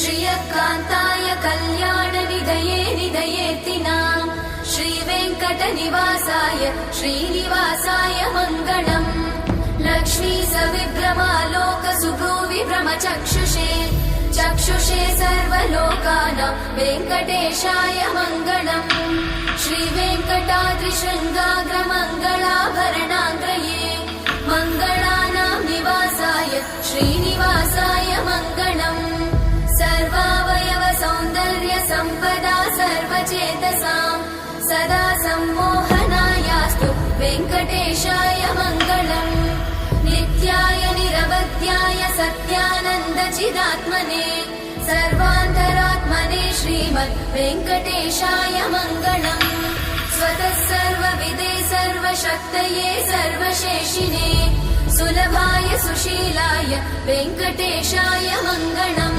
श्रियकान्ताय कल्याणनिधये निधयेऽर्तिनाम् श्रीवेङ्कटनिवासाय श्रीनिवासाय मङ्गलम् लक्ष्मी सविभ्रमालोकसुभ्रूविभ्रमचक्षुषे चक्षुषे सर्वलोकानां वेङ्कटेशाय मङ्गलम् श्रीवेङ्कटाद्रिशृङ्गाग्रमङ्गलाभरणाङ्गये मङ्गलानां निवासाय श्रीनिवासाय मङ्गलम् सर्वावयव सौन्दर्य सम्पदा सर्वचेतसां सदा सम्मोहनायास्तु वेङ्कटेशाय मङ्गलम् नित्याय निरवध्याय सत्यानन्दचिदात्मने सर्वान्तरात्मने श्रीमद् वेङ्कटेशाय मङ्गलम् स्वतः सर्वविदे सर्वशक्तये सर्वशेषिने सुलभाय सुशीलाय वेङ्कटेशाय मङ्गलम्।